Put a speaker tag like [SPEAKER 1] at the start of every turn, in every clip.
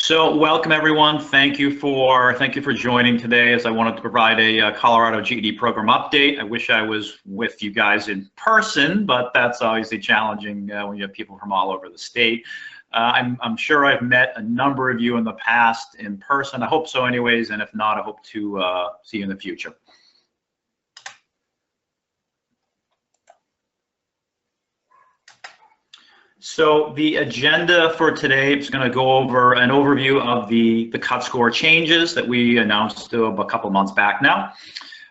[SPEAKER 1] So welcome everyone. Thank you for joining today, as I wanted to provide a Colorado GED program update. I wish I was with you guys in person, but that's obviously challenging when you have people from all over the state. I'm sure I've met a number of you in the past in person. I hope so anyways, and if not, I hope to see you in the future. So the agenda for today is going to go over an overview of the cut score changes that we announced a couple months back now.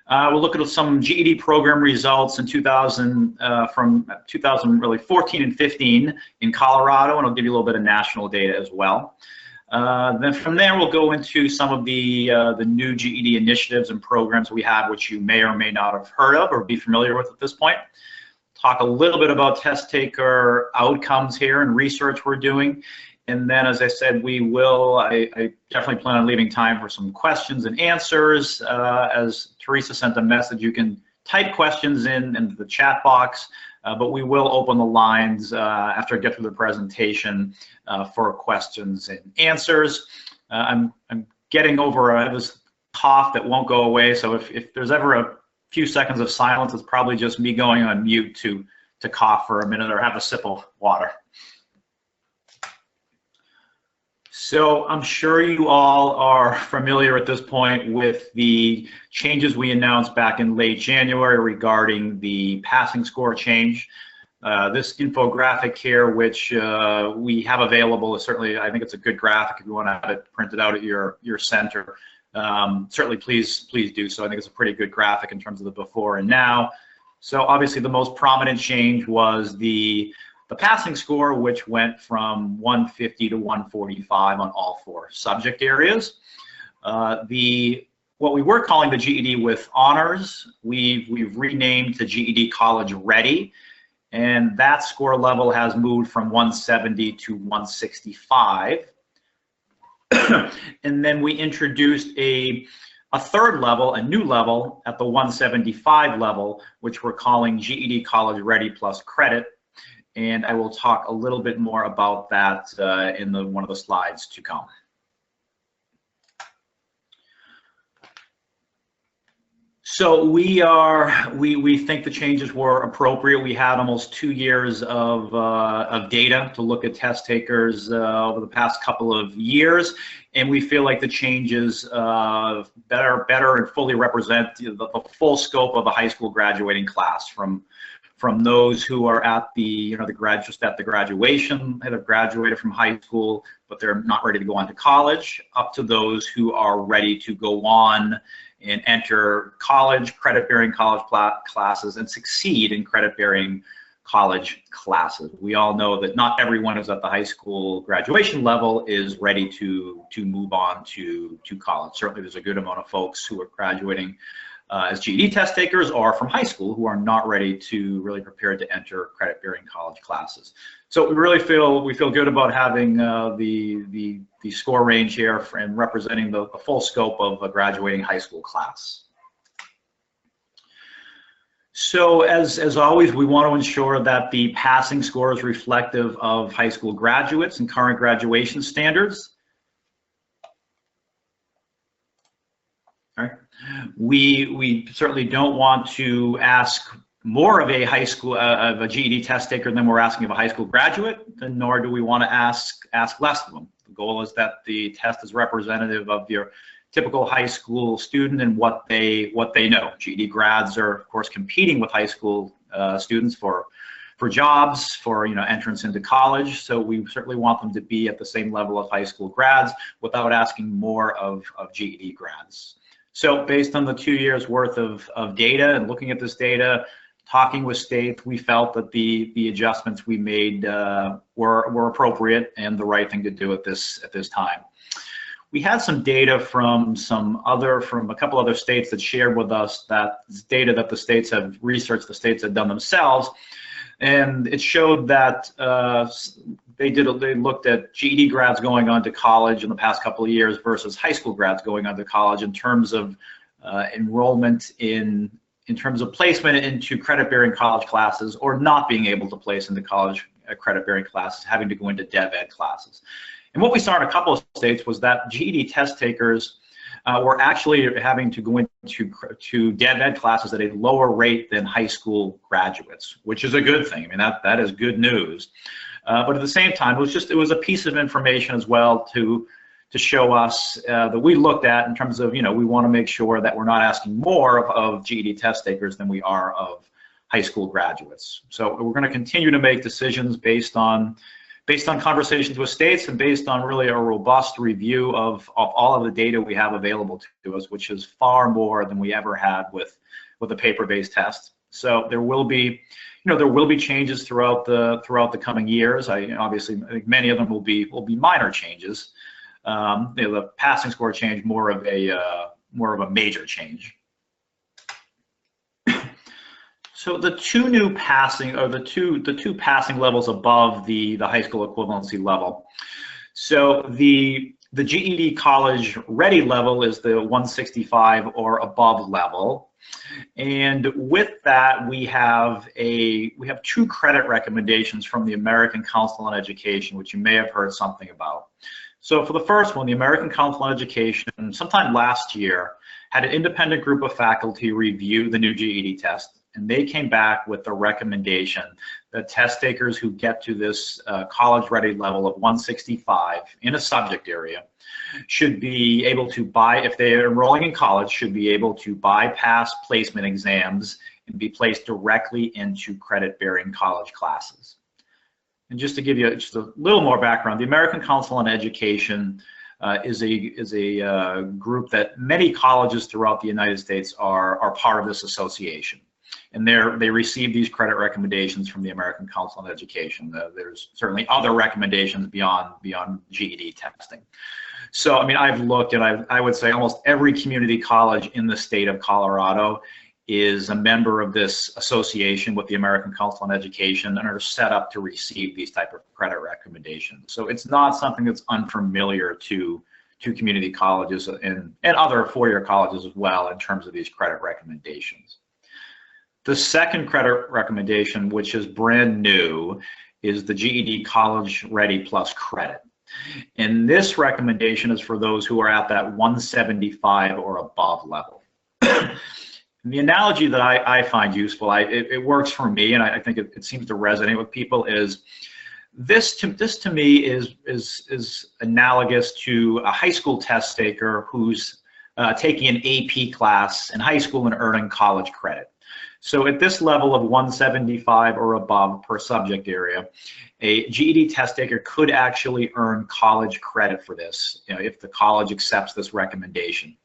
[SPEAKER 1] We'll look at some GED program results in 2014 and 15 in Colorado, and I'll give you a little bit of national data as well. Then from there, we'll go into some of the new GED initiatives and programs we have, which you may or may not have heard of or be familiar with at this point. Talk a little bit about test taker outcomes here and research we're doing. And then, as I said, I definitely plan on leaving time for some questions and answers. As Teresa sent a message, you can type questions in the chat box, but we will open the lines after I get through the presentation for questions and answers. I'm getting over this cough that won't go away, so if there's ever a few seconds of silence, it's probably just me going on mute to cough for a minute or have a sip of water. So I'm sure you all are familiar at this point with the changes we announced back in late January regarding the passing score change. This infographic here, which we have available, is certainly, I think it's a good graphic if you want to have it printed out at your center. Certainly please do so. I think it's a pretty good graphic in terms of the before and now. So obviously the most prominent change was the passing score, which went from 150 to 145 on all four subject areas. What we were calling the GED with honors, we've renamed to GED College Ready, and that score level has moved from 170 to 165. And then we introduced a third level, a new level at the 175 level, which we're calling GED College Ready Plus Credit. And I will talk a little bit more about that in one of the slides to come. So we think the changes were appropriate. We had almost 2 years of data to look at test takers over the past couple of years, and we feel like the changes better and fully represent the full scope of a high school graduating class, from those who are at just at the graduation, that have graduated from high school but they're not ready to go on to college, up to those who are ready to go on and enter college, credit-bearing college classes, and succeed in credit-bearing college classes. We all know that not everyone who's at the high school graduation level is ready to move on to college. Certainly there's a good amount of folks who are graduating as GED test takers or from high school who are not really prepared to enter credit-bearing college classes. So we feel good about having the score range here and representing the full scope of a graduating high school class. So as always, we want to ensure that the passing score is reflective of high school graduates and current graduation standards. All right. We certainly don't want to ask more of a a GED test taker than we're asking of a high school graduate, nor do we want to ask less of them. The goal is that the test is representative of your typical high school student and what they know. GED grads are, of course, competing with high school students for jobs, for entrance into college. So we certainly want them to be at the same level of high school grads without asking more of GED grads. So based on the 2 years worth of data and looking at this data, talking with states, we felt that the adjustments we made were appropriate and the right thing to do at this time. We had some data from a couple other states that shared with us that data that the states have researched, the states have done themselves, and it showed that they looked at GED grads going on to college in the past couple of years versus high school grads going on to college in terms of enrollment in terms of placement into credit-bearing college classes, or not being able to place into college credit-bearing classes, having to go into dev ed classes. And what we saw in a couple of states was that GED test takers were actually having to go into dev ed classes at a lower rate than high school graduates, which is a good thing. I mean, that is good news. But at the same time, it was a piece of information as well to show us that we looked at in terms of, we want to make sure that we're not asking more of GED test takers than we are of high school graduates. So we're going to continue to make decisions based on conversations with states and based on really a robust review of all of the data we have available to us, which is far more than we ever had with a paper-based test. So there will be, changes throughout the coming years. Obviously, I think many of them will be minor changes. The passing score change more of a major change. So the two new passing, or the two passing levels above the high school equivalency level. So the GED college ready level is the 165 or above level, and with that we have two credit recommendations from the American Council on Education, which you may have heard something about. So for the first one, the American Council on Education, sometime last year, had an independent group of faculty review the new GED test, and they came back with the recommendation that test takers who get to this college-ready level of 165 in a subject area should be able to if they're enrolling in college, should be able to bypass placement exams and be placed directly into credit-bearing college classes. And just to give you just a little more background, the American Council on Education is a group that many colleges throughout the United States are part of this association. And they receive these credit recommendations from the American Council on Education. There's certainly other recommendations beyond GED testing. So, I mean, I've looked, and I would say almost every community college in the state of Colorado is a member of this association with the American Council on Education and are set up to receive these type of credit recommendations. So it's not something that's unfamiliar to community colleges and other four-year colleges as well in terms of these credit recommendations. The second credit recommendation, which is brand new, is the GED College Ready Plus credit. And this recommendation is for those who are at that 175 or above level. And the analogy that I find useful, it works for me, and I think it seems to resonate with people, is this to me is analogous to a high school test taker who's taking an AP class in high school and earning college credit. So at this level of 175 or above per subject area, a GED test taker could actually earn college credit for this, if the college accepts this recommendation.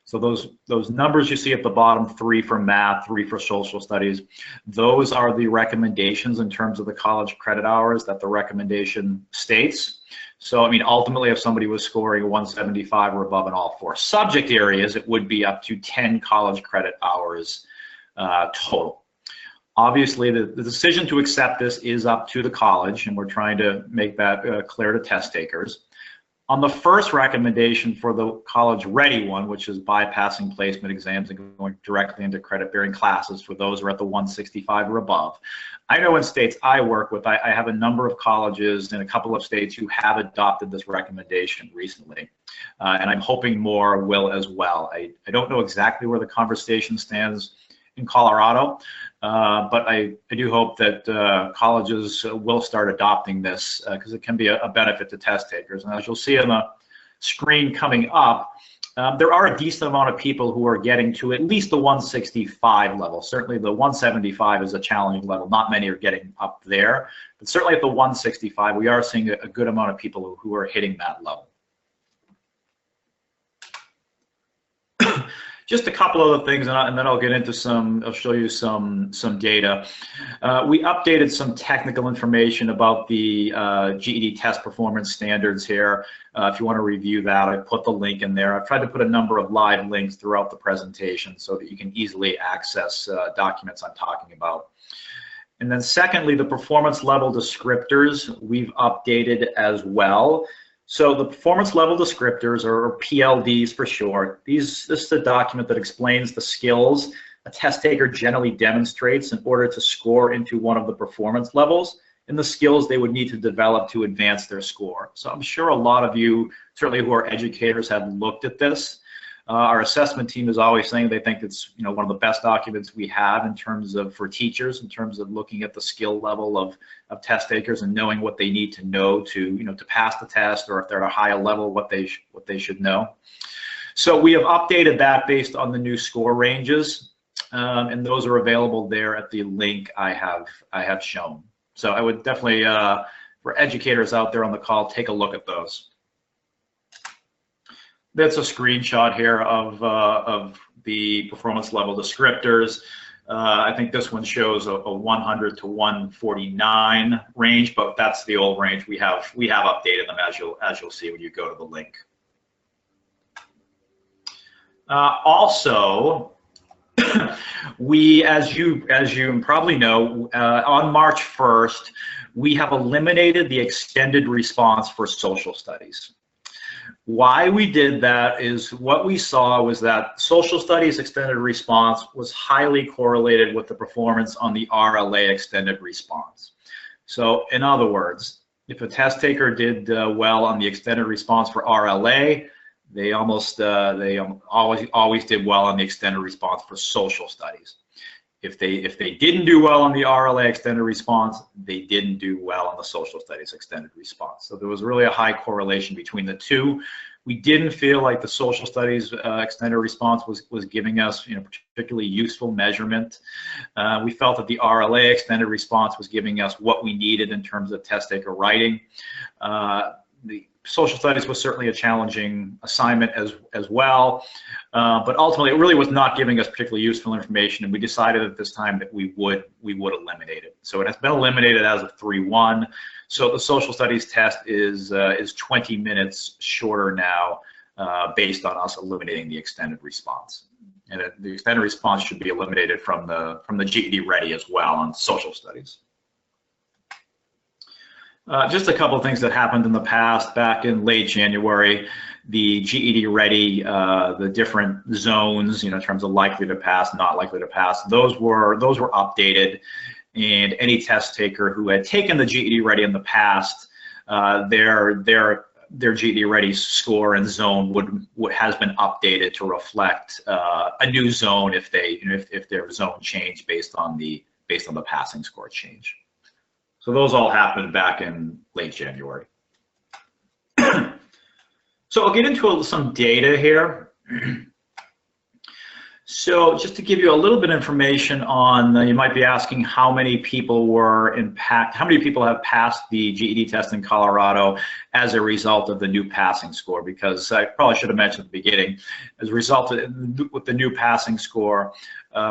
[SPEAKER 1] So those numbers you see at the bottom, 3 for math, 3 for social studies, those are the recommendations in terms of the college credit hours that the recommendation states. So, I mean, ultimately, if somebody was scoring 175 or above in all 4 subject areas, it would be up to 10 college credit hours total. Obviously, the decision to accept this is up to the college, and we're trying to make that clear to test takers. On the first recommendation for the college ready one, which is bypassing placement exams and going directly into credit bearing classes for those who are at the 165 or above, I know in states I work with, I have a number of colleges in a couple of states who have adopted this recommendation recently, and I'm hoping more will as well. I don't know exactly where the conversation stands in Colorado, but I do hope that colleges will start adopting this because it can be a benefit to test takers. And as you'll see on the screen coming up, there are a decent amount of people who are getting to at least the 165 level. Certainly the 175 is a challenging level. Not many are getting up there, but certainly at the 165, we are seeing a good amount of people who are hitting that level. Just a couple other things, and then I'll get into I'll show you some data. We updated some technical information about the GED test performance standards here. If you want to review that, I put the link in there. I've tried to put a number of live links throughout the presentation so that you can easily access documents I'm talking about. And then secondly, the performance level descriptors we've updated as well. So the performance level descriptors, or PLDs for short, this is a document that explains the skills a test taker generally demonstrates in order to score into one of the performance levels. and the skills they would need to develop to advance their score. So I'm sure a lot of you, certainly who are educators, have looked at this. Our assessment team is always saying they think it's one of the best documents we have in terms of for teachers, in terms of looking at the skill level of test takers and knowing what they need to know to to pass the test, or if they're at a higher level, what they should know. So we have updated that based on the new score ranges, and those are available there at the link I have shown. So I would definitely, for educators out there on the call, take a look at those. That's a screenshot here of the performance level descriptors. I think this one shows a 100 to 149 range, but that's the old range. We have updated them, as you'll see when you go to the link. Also, we, as you probably know, on March 1st, we have eliminated the extended response for social studies. Why we did that is what we saw was that social studies extended response was highly correlated with the performance on the RLA extended response. So in other words, if a test taker did well on the extended response for RLA, they always did well on the extended response for social studies. If they didn't do well on the RLA extended response, they didn't do well on the social studies extended response. So there was really a high correlation between the two. We didn't feel like the social studies extended response was giving us particularly useful measurement. We felt that the RLA extended response was giving us what we needed in terms of test taker writing. The social studies was certainly a challenging assignment as well, but ultimately it really was not giving us particularly useful information, and we decided at this time that we would eliminate it. So it has been eliminated as of 3/1. So the social studies test is 20 minutes shorter now, based on us eliminating the extended response. And the extended response should be eliminated from the GED Ready as well on social studies. Just a couple of things that happened in the past. Back in late January, the GED Ready, the different zones, in terms of likely to pass, not likely to pass, those were updated, and any test taker who had taken the GED Ready in the past, their GED Ready score and zone has been updated to reflect a new zone if their zone changed based on the passing score change. So those all happened back in late January. So I'll get into some data here. So just to give you a little bit of information on, you might be asking how many people were impacted, how many people have passed the GED test in Colorado as a result of the new passing score, because I probably should have mentioned at the beginning, as a result with the new passing score,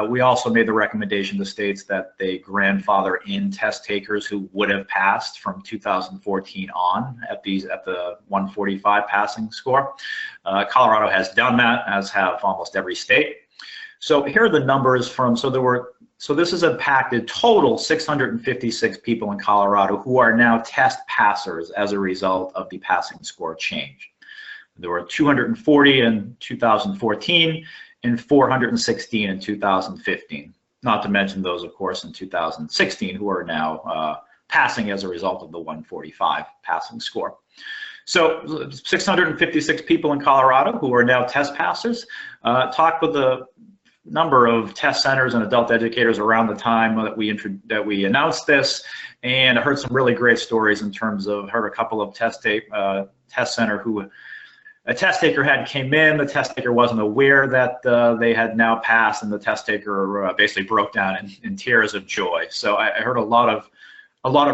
[SPEAKER 1] we also made the recommendation to states that they grandfather in test takers who would have passed from 2014 on at the 145 passing score. Colorado has done that, as have almost every state. So here are the numbers from, so this has impacted total 656 people in Colorado who are now test passers as a result of the passing score change. There were 240 in 2014 and 416 in 2015. Not to mention those, of course, in 2016 who are now passing as a result of the 145 passing score. So 656 people in Colorado who are now test passers. Talked with the number of test centers and adult educators around the time that we announced this, and I heard some really great stories in terms of, heard a couple of test center who a test taker came in, the test taker wasn't aware that they had now passed, and the test taker basically broke down in tears of joy. So I heard a lot of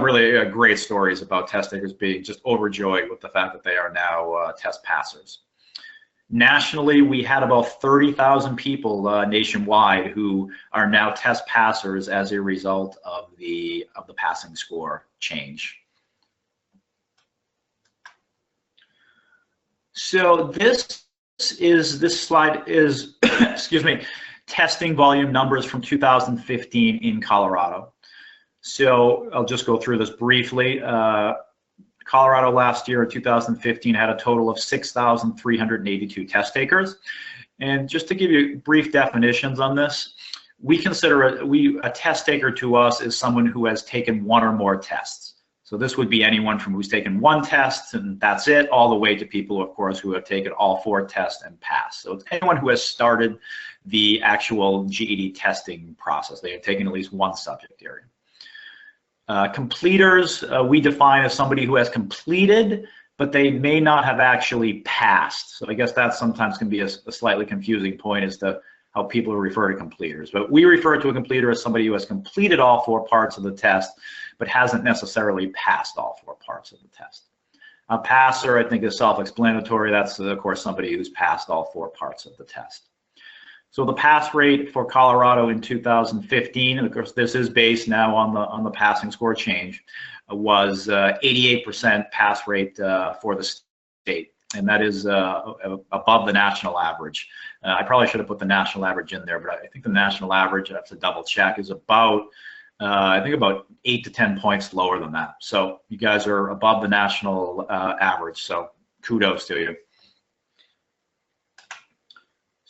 [SPEAKER 1] really great stories about test takers being just overjoyed with the fact that they are now test passers. Nationally, we had about 30,000 people nationwide who are now test passers as a result of the passing score change. So this slide is excuse me, testing volume numbers from 2015 in Colorado. So I'll just go through this briefly. Colorado last year in 2015 had a total of 6,382 test takers. And just to give you brief definitions on this, we consider a test taker to us is someone who has taken one or more tests. So this would be anyone from who's taken one test and that's it, all the way to people, of course, who have taken all 4 tests and passed. So it's anyone who has started the actual GED testing process. They have taken at least one subject area. Completers, we define as somebody who has completed, but they may not have actually passed. So I guess that sometimes can be a slightly confusing point as to how people refer to completers. But we refer to a completer as somebody who has completed all 4 parts of the test, but hasn't necessarily passed all 4 parts of the test. A passer, I think, is self-explanatory. That's, of course, somebody who's passed all 4 parts of the test. So the pass rate for Colorado in 2015, and of course this is based now on the passing score change, was 88% pass rate for the state, and that is above the national average. I probably should have put the national average in there, but I think the national average, I have to double check, is about I think about 8 to 10 points lower than that. So you guys are above the national average, so kudos to you.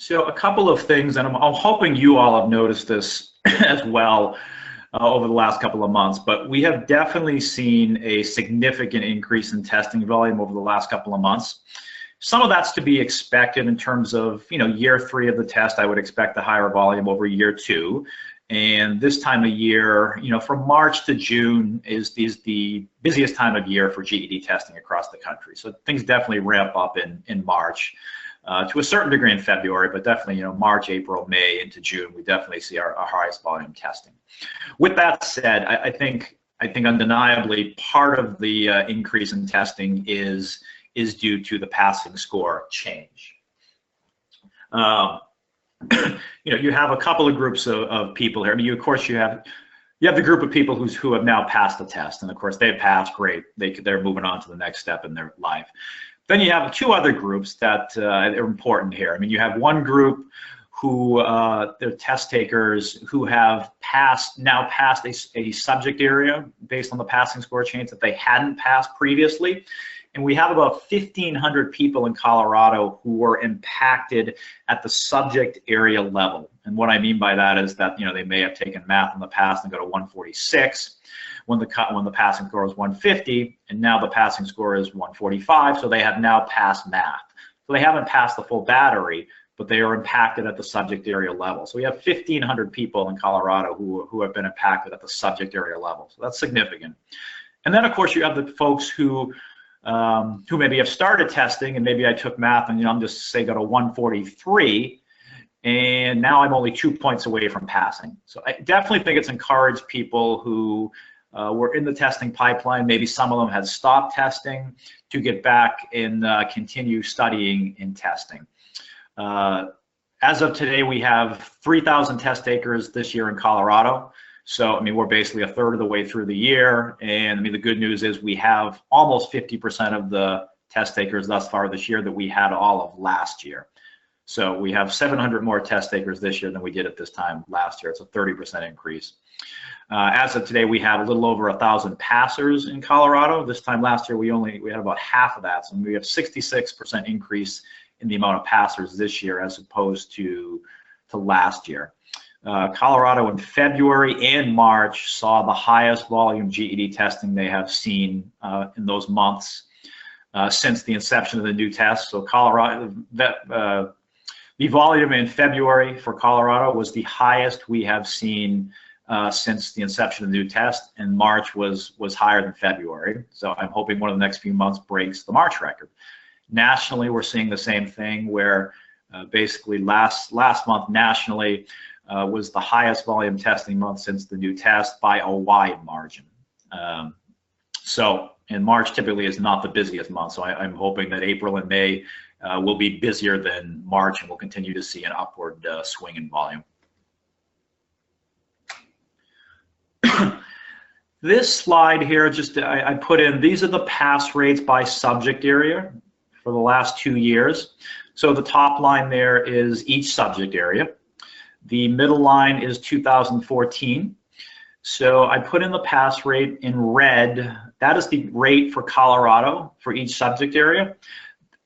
[SPEAKER 1] So a couple of things, and I'm hoping you all have noticed this as well over the last couple of months, but we have definitely seen a significant increase in testing volume over the last couple of months. Some of that's to be expected in terms of, year 3 of the test. I would expect a higher volume over year 2. And this time of year, from March to June is the busiest time of year for GED testing across the country. So things definitely ramp up in March. To a certain degree in February, but definitely, March, April, May into June, we definitely see our highest volume testing. With that said, I think undeniably part of the increase in testing is due to the passing score change. You have a couple of groups of people here. I mean, of course, you have the group of people who have now passed the test, and of course they've passed. Great, they're moving on to the next step in their life. Then you have 2 other groups that are important here. I mean, you have one group who they're test takers who have now passed a subject area based on the passing score change that they hadn't passed previously. And we have about 1,500 people in Colorado who were impacted at the subject area level. And what I mean by that is that they may have taken math in the past and got a 146 when the passing score was 150, and now the passing score is 145. So they have now passed math. So they haven't passed the full battery, but they are impacted at the subject area level. So we have 1,500 people in Colorado who have been impacted at the subject area level. So that's significant. And then of course you have the folks who maybe have started testing, and maybe I took math and I'm just say got a 143, and now I'm only 2 points away from passing. So I definitely think it's encouraged people who were in the testing pipeline. Maybe some of them had stopped testing to get back and continue studying and testing. As of today, we have 3,000 test takers this year in Colorado. So, I mean, we're basically a third of the way through the year. And I mean, the good news is we have almost 50% of the test takers thus far this year that we had all of last year. So we have 700 more test takers this year than we did at this time last year. It's a 30% increase. As of today, we have a little over 1,000 passers in Colorado. This time last year, we had about half of that. So we have 66% increase in the amount of passers this year as opposed to last year. Colorado in February and March saw the highest volume GED testing they have seen in those months since the inception of the new test. So Colorado, the volume in February for Colorado was the highest we have seen since the inception of the new test, and March was higher than February. So I'm hoping one of the next few months breaks the March record. Nationally, we're seeing the same thing where basically last month nationally was the highest volume testing month since the new test by a wide margin. And March typically is not the busiest month, so I'm hoping that April and May will be busier than March, and we'll continue to see an upward swing in volume. This slide here, I put in, these are the pass rates by subject area for the last 2 years. So the top line there is each subject area. The middle line is 2014. So I put in the pass rate in red. That is the rate for Colorado for each subject area.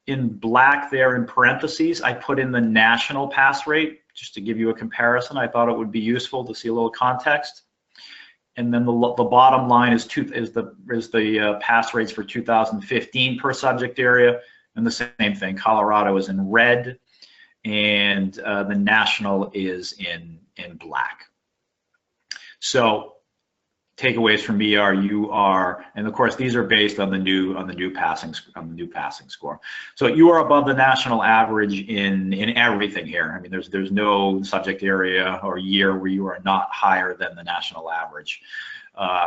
[SPEAKER 1] In black there in parentheses, I put in the national pass rate. just to give you a comparison, I thought it would be useful to see a little context. And then the bottom line is the pass rates for 2015 per subject area, and the same thing. Colorado is in red, and the national is in black. So takeaways from me are and of course these are based on the new passing score. So you are above the national average in everything here. I mean, there's no subject area or year where you are not higher than the national average.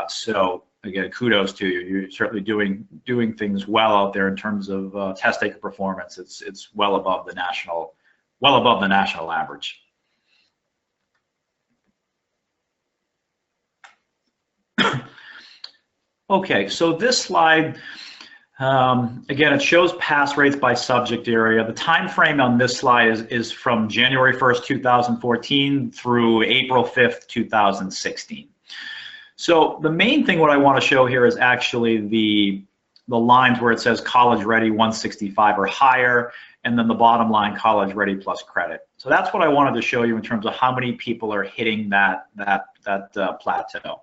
[SPEAKER 1] So again, kudos to you. You're certainly doing things well out there in terms of test taker performance. It's well above the national average. Okay, so this slide, again, it shows pass rates by subject area. The time frame on this slide is from January 1st, 2014 through April 5th, 2016. So the main thing what I want to show here is actually the lines where it says college ready 165 or higher, and then the bottom line college ready plus credit. So that's what I wanted to show you in terms of how many people are hitting that plateau.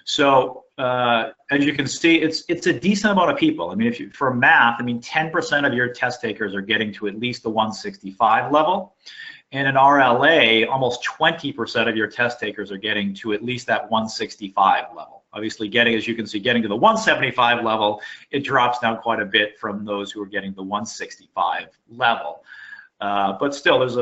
[SPEAKER 1] So as you can see, it's a decent amount of people. I mean, for math, I mean, 10% of your test takers are getting to at least the 165 level. And in RLA, almost 20% of your test takers are getting to at least that 165 level. Obviously, as you can see, getting to the 175 level, it drops down quite a bit from those who are getting the 165 level. But still, there's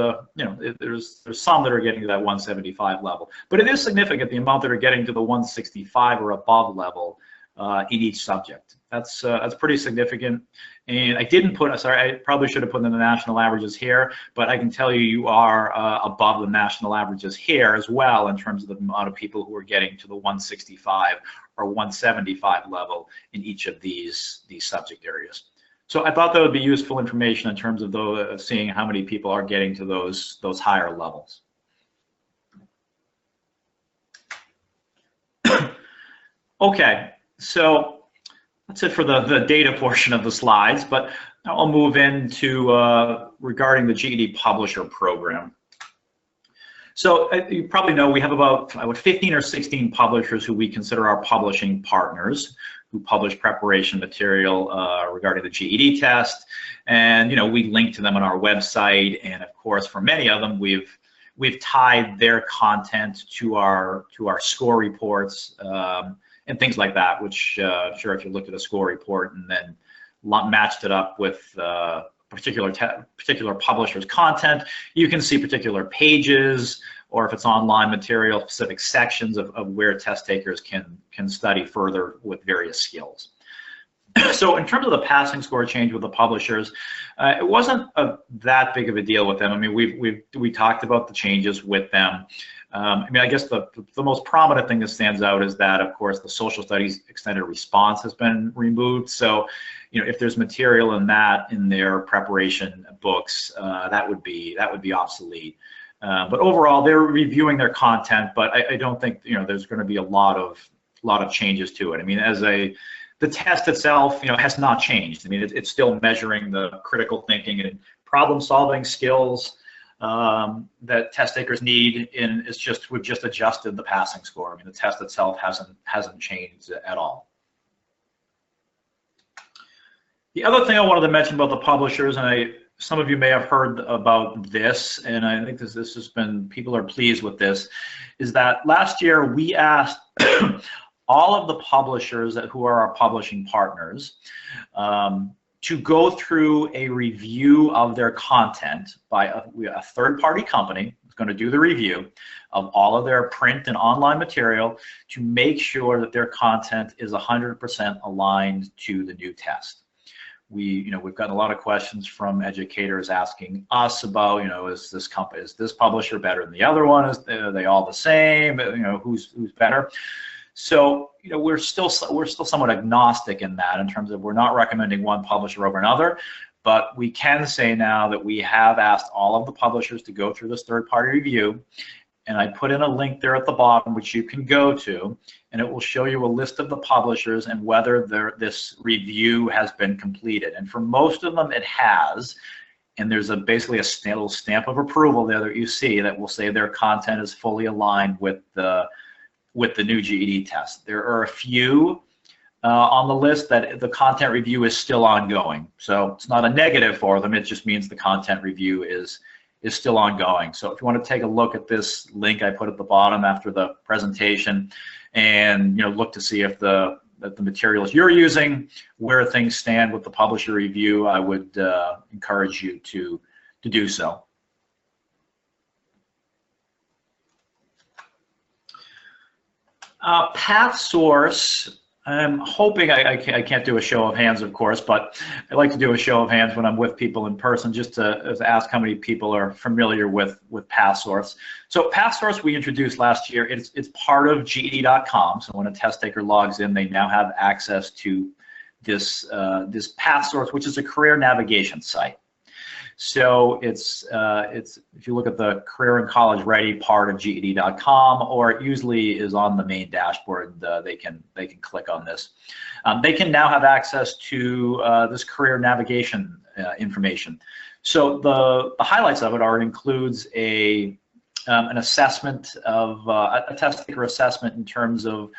[SPEAKER 1] some that are getting to that 175 level. But it is significant, the amount that are getting to the 165 or above level in each subject. That's pretty significant. And I didn't put, sorry, I probably should have put in the national averages here, but I can tell you are above the national averages here as well in terms of the amount of people who are getting to the 165 or 175 level in each of these subject areas. So I thought that would be useful information in terms of seeing how many people are getting to those higher levels. Okay, so that's it for the data portion of the slides, but now I'll move into regarding the GED Publisher Program. So you probably know we have about 15 or 16 publishers who we consider our publishing partners, who publish preparation material regarding the GED test, and we link to them on our website. And of course, for many of them, we've tied their content to our score reports and things like that. Which sure, if you looked at a score report and then matched it up with particular publisher's content, you can see particular pages, or if it's online material, specific sections of where test takers can study further with various skills. So in terms of the passing score change with the publishers, it wasn't that big of a deal with them. I mean, we talked about the changes with them. I mean, I guess the most prominent thing that stands out is that, of course, the social studies extended response has been removed. So, if there's material in their preparation books, that would be obsolete. But overall, they're reviewing their content, but I don't think there's going to be a lot of changes to it. I mean, the test itself, has not changed. I mean, it's still measuring the critical thinking and problem-solving skills that test takers need, and we've just adjusted the passing score. I mean, the test itself hasn't changed at all. The other thing I wanted to mention about the publishers, and some of you may have heard about this, and I think this has been, people are pleased with this, is that last year we asked all of the publishers who are our publishing partners to go through a review of their content by a third-party company who's going to do the review of all of their print and online material to make sure that their content is 100% aligned to the new test. We've gotten a lot of questions from educators asking us about, is this publisher better than the other one? Are they all the same? Who's better? So, we're still somewhat agnostic in that, in terms of we're not recommending one publisher over another, but we can say now that we have asked all of the publishers to go through this third-party review, and I put in a link there at the bottom which you can go to, and it will show you a list of the publishers and whether this review has been completed. And for most of them, it has. and there's basically a little stamp of approval there that you see that will say their content is fully aligned with the new GED test. There are a few on the list that the content review is still ongoing. So it's not a negative for them, it just means the content review is still ongoing. So if you want to take a look at this link I put at the bottom after the presentation and look to see if the materials you're using, where things stand with the publisher review, I would encourage you to do so. Pathsource, I'm hoping, I can't do a show of hands, of course, but I like to do a show of hands when I'm with people in person, just to ask how many people are familiar with Pathsource. So Pathsource we introduced last year. It's part of GED.com. So when a test taker logs in, they now have access to this Pathsource, which is a career navigation site. So it's if you look at the career and college ready part of GED.com, or it usually is on the main dashboard, they can click on this. They can now have access to this career navigation information. So the highlights of it includes an assessment of a test taker assessment in terms of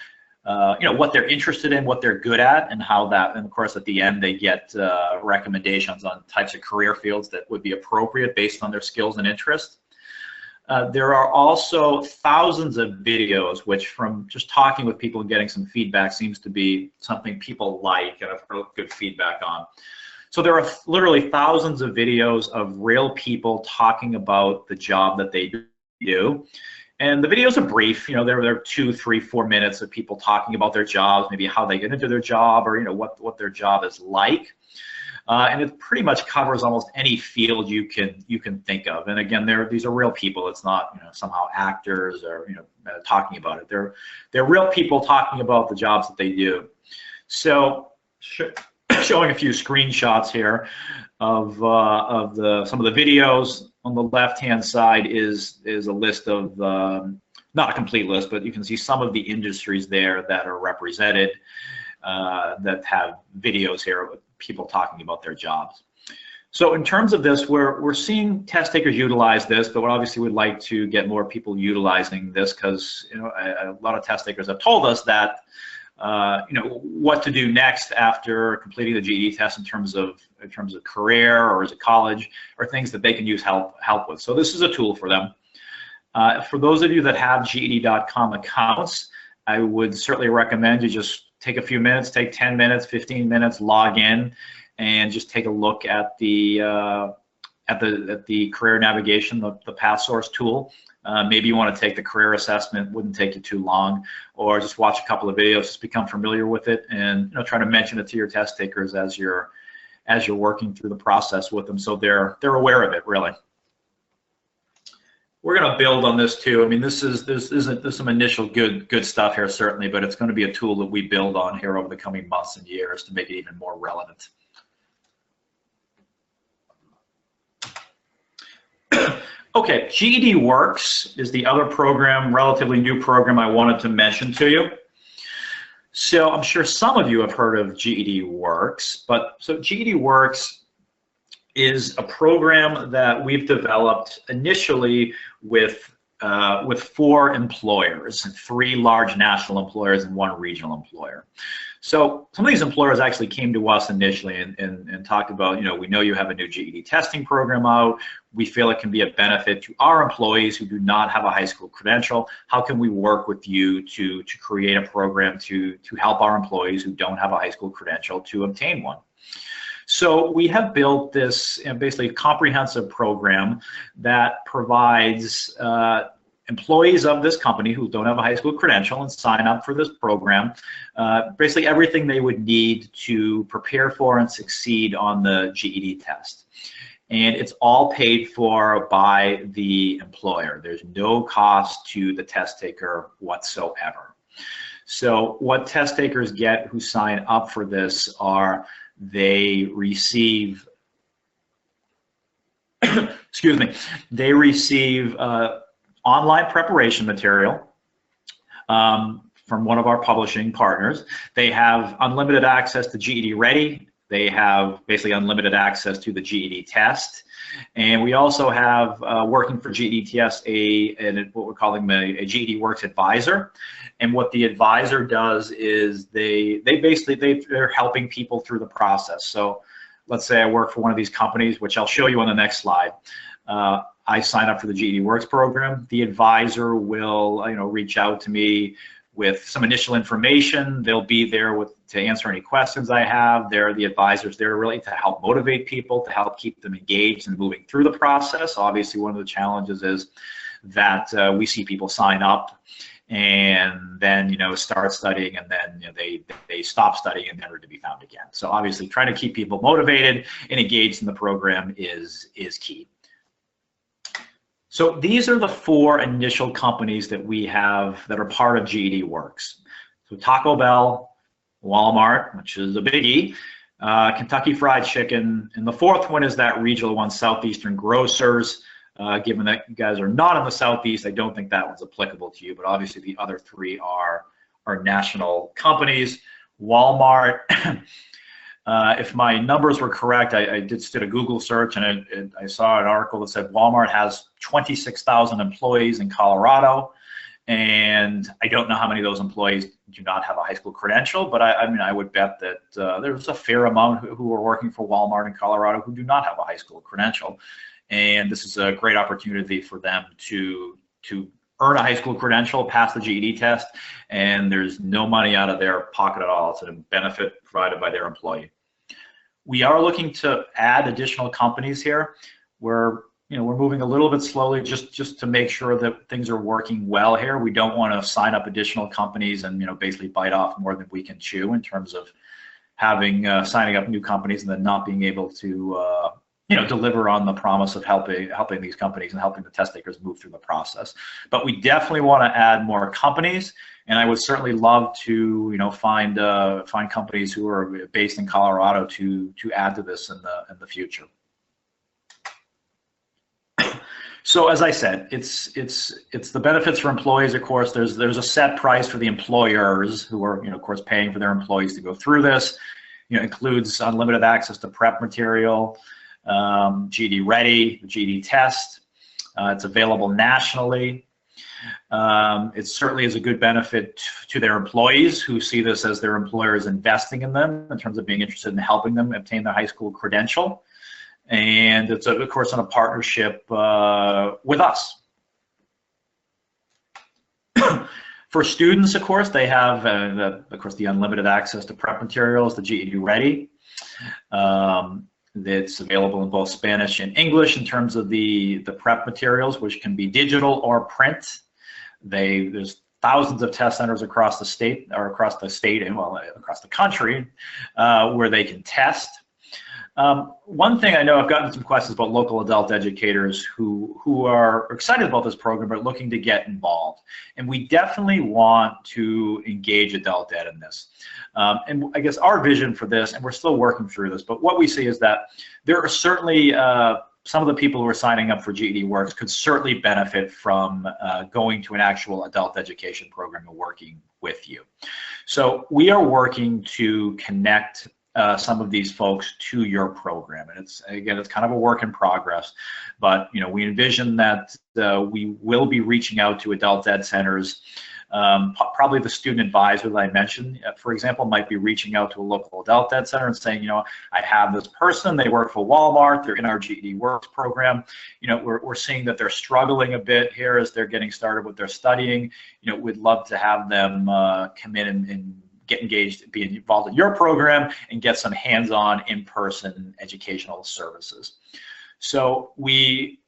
[SPEAKER 1] what they're interested in, what they're good at, and how that, and of course at the end they get recommendations on types of career fields that would be appropriate based on their skills and interests. There are also thousands of videos, which from just talking with people and getting some feedback seems to be something people like and have heard good feedback on. So there are literally thousands of videos of real people talking about the job that they do. And the videos are brief, they're 2, 3, 4 minutes of people talking about their jobs, maybe how they get into their job, or what their job is like. And it pretty much covers almost any field you can think of. And again, these are real people. It's not somehow actors or talking about it. They're real people talking about the jobs that they do. So showing a few screenshots here of some of the videos. On the left-hand side is a list of, not a complete list, but you can see some of the industries there that are represented that have videos here with people talking about their jobs. So in terms of this, we're seeing test takers utilize this, but obviously we'd like to get more people utilizing this because a lot of test takers have told us that what to do next after completing the GED test in terms of career or as a college, or things that they can use help with. So this is a tool for them. For those of you that have GED.com accounts, I would certainly recommend you just take a few minutes, take 10 minutes, 15 minutes, log in, and just take a look at the career navigation, the Pathsource tool. Maybe you want to take the career assessment, wouldn't take you too long, or just watch a couple of videos, just become familiar with it, and try to mention it to your test takers as you're working through the process with them, so they're aware of it. Really, we're going to build on this too. I mean, there's some initial good stuff here certainly, but it's going to be a tool that we build on here over the coming months and years to make it even more relevant. Okay, GEDWorks is the other program, relatively new program I wanted to mention to you. So I'm sure some of you have heard of GEDWorks, but so GEDWorks is a program that we've developed initially with 4 employers, 3 large national employers and 1 regional employer. So some of these employers actually came to us initially and talked about, we know you have a new GED testing program out. We feel it can be a benefit to our employees who do not have a high school credential. How can we work with you to create a program to help our employees who don't have a high school credential to obtain one? So we have built this basically comprehensive program that provides employees of this company who don't have a high school credential and sign up for this program, basically everything they would need to prepare for and succeed on the GED test. And it's all paid for by the employer. There's no cost to the test taker whatsoever. So what test takers get who sign up for this are they receive, excuse me, they receive online preparation material from one of our publishing partners. They have unlimited access to GED Ready They have basically unlimited access to the GED test. And we also have, working for GEDTS, what we're calling a GEDWorks advisor. And what the advisor does is they're helping people through the process. So let's say I work for one of these companies, which I'll show you on the next slide. I sign up for the GEDWorks program. The advisor will, reach out to me with some initial information. They'll be there to answer any questions I have. They're the advisors there really to help motivate people, to help keep them engaged and moving through the process. Obviously, one of the challenges is that we see people sign up and then start studying, and then they stop studying and never to be found again. So obviously, trying to keep people motivated and engaged in the program is key. So these are the 4 initial companies that we have that are part of GEDWorks. So Taco Bell, Walmart, which is a biggie, Kentucky Fried Chicken, and the 4th one is that regional one, Southeastern Grocers. Given that you guys are not in the Southeast, I don't think that one's applicable to you, but obviously the other 3 are national companies. Walmart, if my numbers were correct, I did a Google search, and I saw an article that said Walmart has 26,000 employees in Colorado, and I don't know how many of those employees do not have a high school credential, but I would bet that there's a fair amount who are working for Walmart in Colorado who do not have a high school credential, and this is a great opportunity for them to earn a high school credential, pass the GED test, and there's no money out of their pocket at all. It's a benefit provided by their employee. We are looking to add additional companies here. We're moving a little bit slowly just to make sure that things are working well here. We don't want to sign up additional companies and basically bite off more than we can chew in terms of having signing up new companies and then not being able to deliver on the promise of helping these companies and helping the test takers move through the process. But we definitely want to add more companies, and I would certainly love to find companies who are based in Colorado to add to this in the future. So as I said, it's the benefits for employees. Of course, there's a set price for the employers who are of course paying for their employees to go through this. Includes unlimited access to prep material, GED Ready, the GED test. It's available nationally. It certainly is a good benefit to their employees who see this as their employer is investing in them in terms of being interested in helping them obtain their high school credential. And it's, of course, in a partnership with us. For students, of course, they have, the unlimited access to prep materials, the GED Ready. That's available in both Spanish and English in terms of the prep materials, which can be digital or print. There's thousands of test centers across the state, and across the country, where they can test. One thing I know, I've gotten some questions about local adult educators who are excited about this program but looking to get involved. And we definitely want to engage adult ed in this. And I guess our vision for this, and we're still working through this, but what we see is that there are certainly some of the people who are signing up for GEDWorks could certainly benefit from going to an actual adult education program and working with you. So we are working to connect some of these folks to your program, and it's kind of a work in progress, but we envision that we will be reaching out to adult ed centers. Probably the student advisor that I mentioned, for example, might be reaching out to a local adult ed center and saying, I have this person, they work for Walmart, they're in our GEDWorks program. We're seeing that they're struggling a bit here as they're getting started with their studying. We'd love to have them come in and get engaged, be involved in your program, and get some hands-on, in-person educational services. So we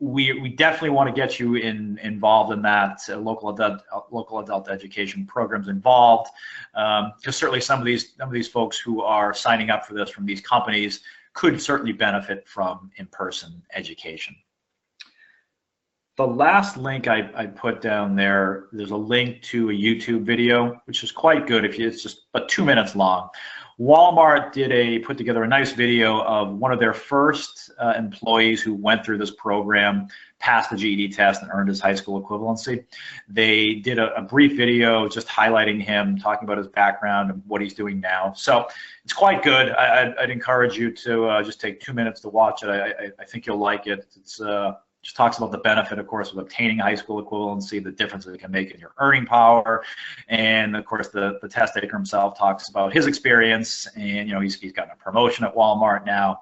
[SPEAKER 1] definitely want to get you involved in that, local adult education programs involved, because certainly some of these folks who are signing up for this from these companies could certainly benefit from in-person education. The last link I put down there's a link to a YouTube video, which is quite good. It's just about 2 minutes long, Walmart put together a nice video of one of their first employees who went through this program, passed the GED test, and earned his high school equivalency. They did a brief video just highlighting him, talking about his background and what he's doing now. So it's quite good. I'd encourage you to just take 2 minutes to watch it. I think you'll like it. It's just talks about the benefit, of course, of obtaining high school equivalency, the difference that it can make in your earning power, and of course the test taker himself talks about his experience, and he's gotten a promotion at Walmart now.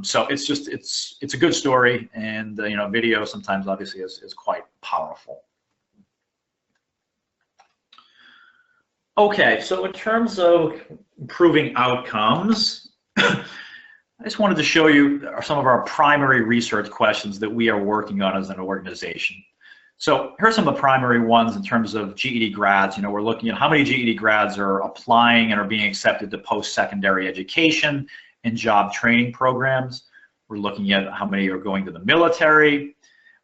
[SPEAKER 1] So it's a good story, and video sometimes obviously is quite powerful. Okay, so in terms of improving outcomes, I just wanted to show you some of our primary research questions that we are working on as an organization. So here's some of the primary ones in terms of GED grads. We're looking at how many GED grads are applying and are being accepted to post-secondary education and job training programs. We're looking at how many are going to the military.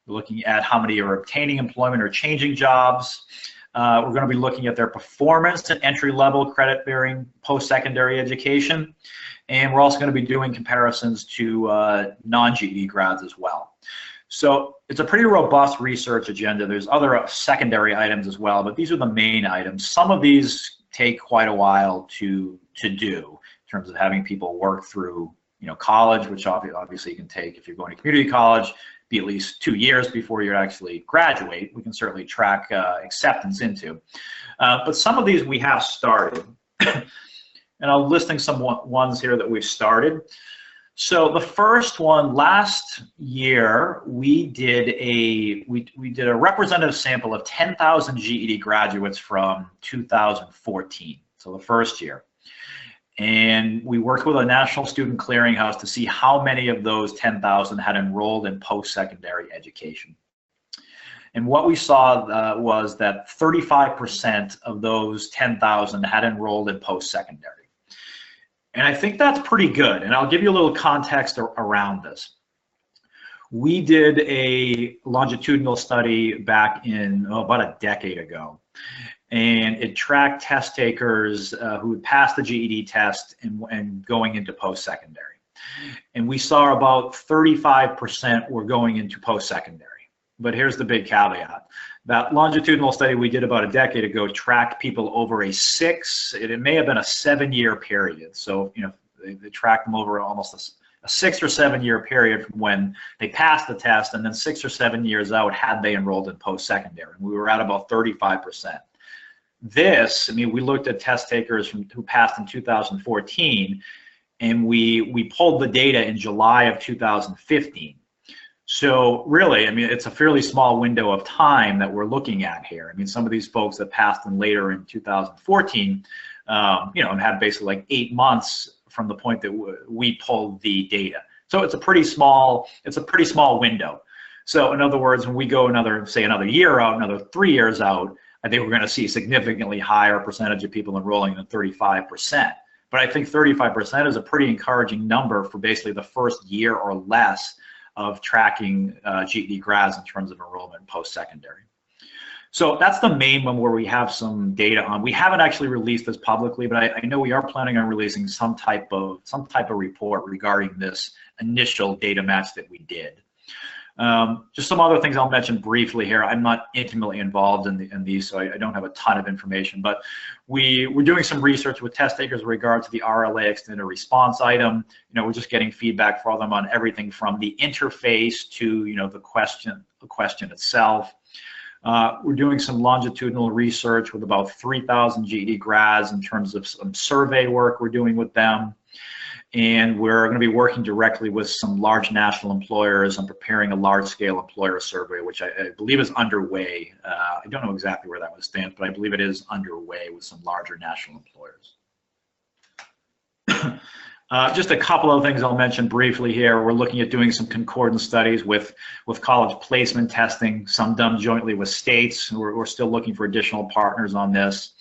[SPEAKER 1] We're looking at how many are obtaining employment or changing jobs. We're going to be looking at their performance in entry-level credit-bearing post-secondary education. And we're also going to be doing comparisons to non-GED grads as well. So it's a pretty robust research agenda. There's other secondary items as well, but these are the main items. Some of these take quite a while to do in terms of having people work through college, which obviously you can take if you're going to community college, be at least 2 years before you actually graduate. We can certainly track acceptance into. But some of these we have started. And I'm listing some ones here that we've started. So the first one, last year, we did a representative sample of 10,000 GED graduates from 2014, so the first year. And we worked with a national student clearinghouse to see how many of those 10,000 had enrolled in post-secondary education. And what we saw was that 35% of those 10,000 had enrolled in post-secondary. And I think that's pretty good. And I'll give you a little context around this. We did a longitudinal study back in about a decade ago. And it tracked test takers who had passed the GED test and going into post-secondary. And we saw about 35% were going into post-secondary. But here's the big caveat. That longitudinal study we did about a decade ago tracked people over it may have been a 7-year period. So, they tracked them over almost a 6 or 7 year period from when they passed the test, and then 6 or 7 years out had they enrolled in post-secondary. We were at about 35%. We looked at test takers who passed in 2014, and we pulled the data in July of 2015. So really, it's a fairly small window of time that we're looking at here. Some of these folks that passed in later in 2014, had basically like 8 months from the point that we pulled the data. So it's a pretty small window. So in other words, when we go another year out, another 3 years out, I think we're going to see a significantly higher percentage of people enrolling than 35%. But I think 35% is a pretty encouraging number for basically the first year or less of tracking GED grads in terms of enrollment post-secondary. So that's the main one where we have some data on. We haven't actually released this publicly, but I know we are planning on releasing some type of report regarding this initial data match that we did. Just some other things I'll mention briefly here. I'm not intimately involved in these, so I don't have a ton of information, but we're doing some research with test takers in regard to the RLA extended response item. We're just getting feedback from them on everything from the interface to the question itself. We're doing some longitudinal research with about 3,000 GED grads in terms of some survey work we're doing with them. And we're going to be working directly with some large national employers on preparing a large-scale employer survey, which I believe is underway. I don't know exactly where that one stands, but I believe it is underway with some larger national employers. Just a couple of things I'll mention briefly here. We're looking at doing some concordance studies with college placement testing, some done jointly with states. We're still looking for additional partners on this.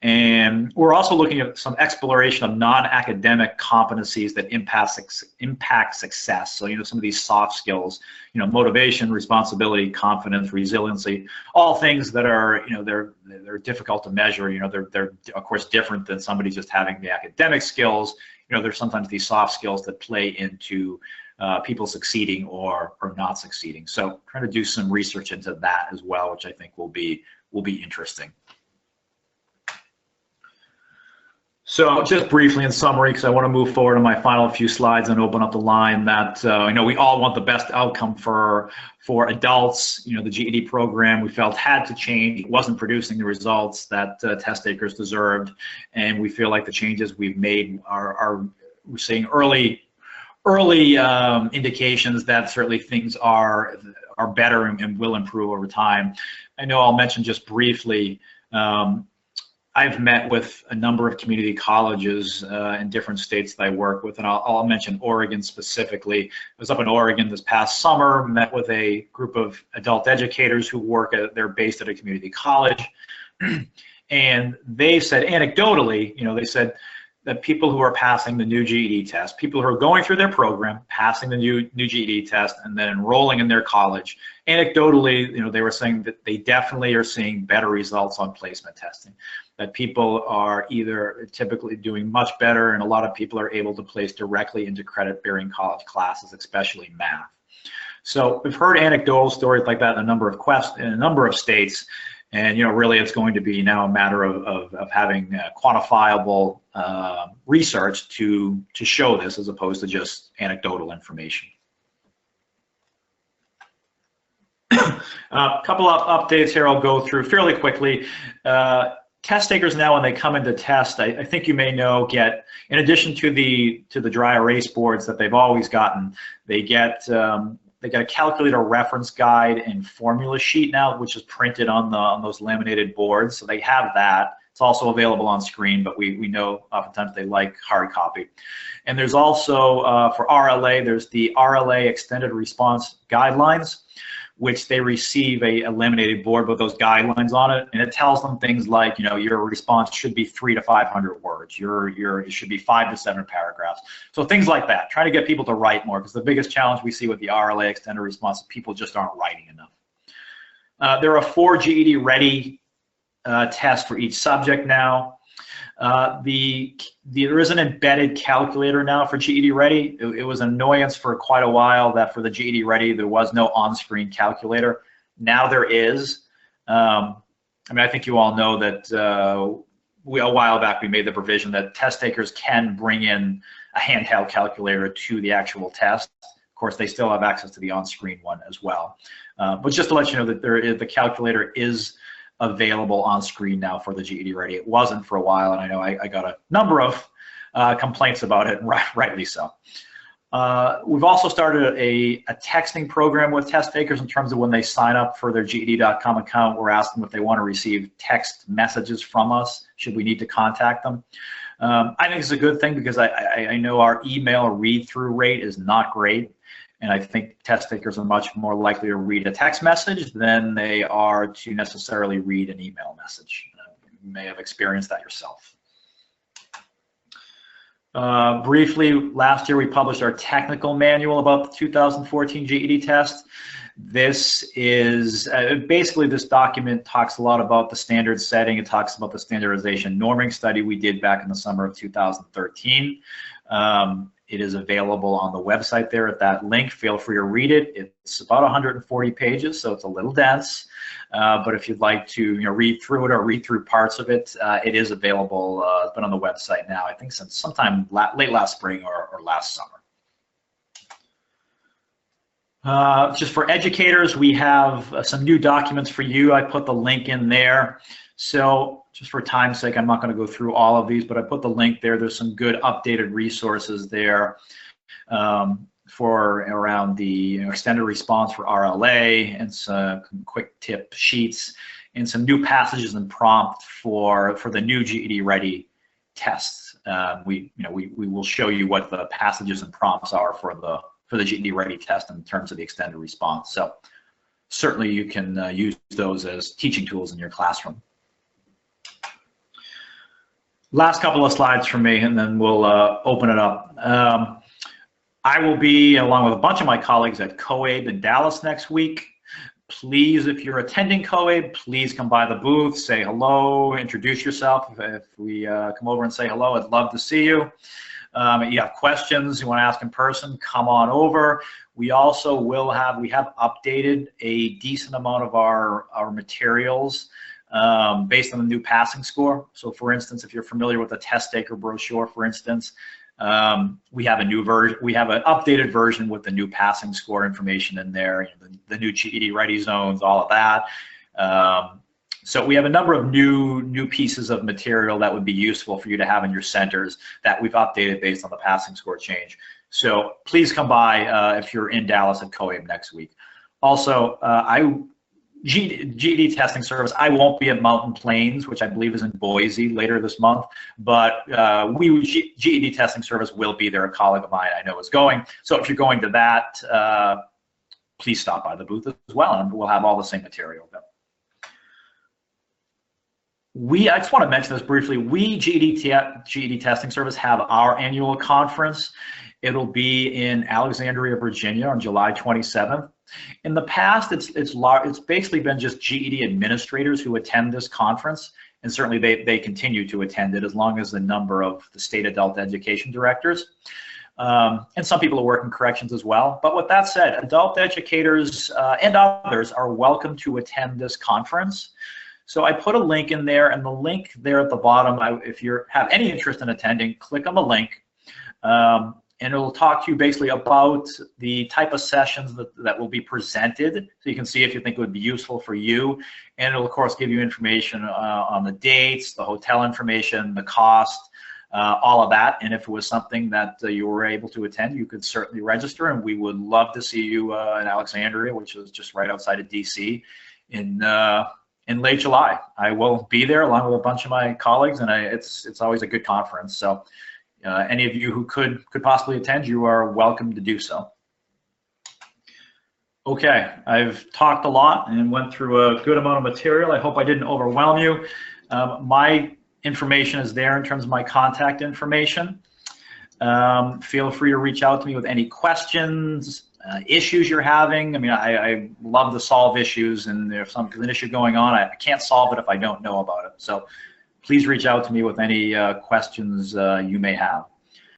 [SPEAKER 1] And we're also looking at some exploration of non-academic competencies that impact success. So, some of these soft skills, motivation, responsibility, confidence, resiliency, all things that are, they're difficult to measure. They're of course different than somebody just having the academic skills. There's sometimes these soft skills that play into people succeeding or not succeeding. So, trying to do some research into that as well, which I think will be interesting. So just briefly in summary, because I want to move forward on my final few slides and open up the line, that we all want the best outcome for adults. The GED program we felt had to change. It wasn't producing the results that test takers deserved, and we feel like the changes we've made we're seeing early indications that certainly things are better and will improve over time. I know I'll mention just briefly. I've met with a number of community colleges in different states that I work with, and I'll mention Oregon specifically. I was up in Oregon this past summer, met with a group of adult educators who they're based at a community college, and they said anecdotally, they said that people who are passing the new GED test, people who are going through their program, passing the new GED test, and then enrolling in their college, anecdotally, they were saying that they definitely are seeing better results on placement testing, that people are either typically doing much better, and a lot of people are able to place directly into credit-bearing college classes, especially math. So we've heard anecdotal stories like that in a number of states, and really it's going to be now a matter of having quantifiable research to show this, as opposed to just anecdotal information. A couple of updates here I'll go through fairly quickly. Test takers now, when they come into test, I think you may know, get, in addition to the dry erase boards that they've always gotten, they get a calculator reference guide and formula sheet now, which is printed on those laminated boards. So they have that. It's also available on screen, but we know oftentimes they like hard copy. And there's also, for RLA, there's the RLA Extended Response Guidelines, which they receive a laminated board with those guidelines on it, and it tells them things like, your response should be 300 to 500 words. It should be 5 to 7 paragraphs. So things like that. Trying to get people to write more, because the biggest challenge we see with the RLA extended response is people just aren't writing enough. There are 4 GED ready tests for each subject now. There is an embedded calculator now for GED Ready. It was an annoyance for quite a while that for the GED Ready there was no on-screen calculator. Now there is. I think you all know that a while back we made the provision that test takers can bring in a handheld calculator to the actual test. Of course, they still have access to the on-screen one as well. But just to let you know that the calculator is available on screen now for the GED Ready. It wasn't for a while, and I know I got a number of complaints about it, and rightly so. We've also started a texting program with test takers in terms of when they sign up for their GED.com account. We're asking if they want to receive text messages from us, should we need to contact them. I think it's a good thing, because I know our email read-through rate is not great. And I think test takers are much more likely to read a text message than they are to necessarily read an email message. You may have experienced that yourself. Briefly, last year we published our technical manual about the 2014 GED test. This is basically, this document talks a lot about the standard setting. It talks about the standardization norming study we did back in the summer of 2013. It is available on the website there at that link. Feel free to read it. It's about 140 pages, so it's a little dense. But if you'd like to read through it or read through parts of it, it is available. It's been on the website now, I think, since sometime late last spring or last summer. Just for educators, we have some new documents for you. I put the link in there. So just for time's sake, I'm not going to go through all of these, but I put the link there. There's some good updated resources there for around the extended response for RLA, and some quick tip sheets, and some new passages and prompts for the new GED Ready tests. We will show you what the passages and prompts are for the GED Ready test in terms of the extended response. So certainly you can use those as teaching tools in your classroom. Last couple of slides from me, and then we'll open it up. I will be, along with a bunch of my colleagues, at COABE in Dallas next week. Please, if you're attending COABE, please come by the booth, say hello, introduce yourself. If we come over and say hello, I'd love to see you. If you have questions you want to ask in person, come on over. We also will have, we have updated a decent amount of our materials based on the new passing score. So for instance, if you're familiar with the test taker brochure, for instance, we have a new version, we have an updated version with the new passing score information in there, you know, the new GED ready zones, all of that. So we have a number of new pieces of material that would be useful for you to have in your centers that we've updated based on the passing score change. So please come by if you're in Dallas at COABE next week. Also, GED testing service, I won't be at Mountain Plains, which I believe is in Boise later this month, but GED testing service will be there. A colleague of mine I know is going. So if you're going to that, please stop by the booth as well, and we'll have all the same material. I just want to mention this briefly. We, GED Testing Service, have our annual conference. It'll be in Alexandria, Virginia on July 27th. In the past, it's basically been just GED administrators who attend this conference, and certainly they continue to attend it as long as the number of the state adult education directors. And some people who work in corrections as well. But with that said, adult educators and others are welcome to attend this conference. So I put a link in there, and the link there at the bottom, if you have any interest in attending, click on the link, and it'll talk to you basically about the type of sessions that will be presented, so you can see if you think it would be useful for you. And it'll, of course, give you information on the dates, the hotel information, the cost, all of that. And if it was something that you were able to attend, you could certainly register, and we would love to see you in Alexandria, which is just right outside of DC, in late July. I will be there along with a bunch of my colleagues, and it's always a good conference. So any of you who could possibly attend, you are welcome to do so. Okay, I've talked a lot and went through a good amount of material. I hope I didn't overwhelm you. My information is there in terms of my contact information. Feel free to reach out to me with any questions, issues you're having. I mean, I love to solve issues, and if there's an issue going on, I can't solve it if I don't know about it. So please reach out to me with any questions you may have.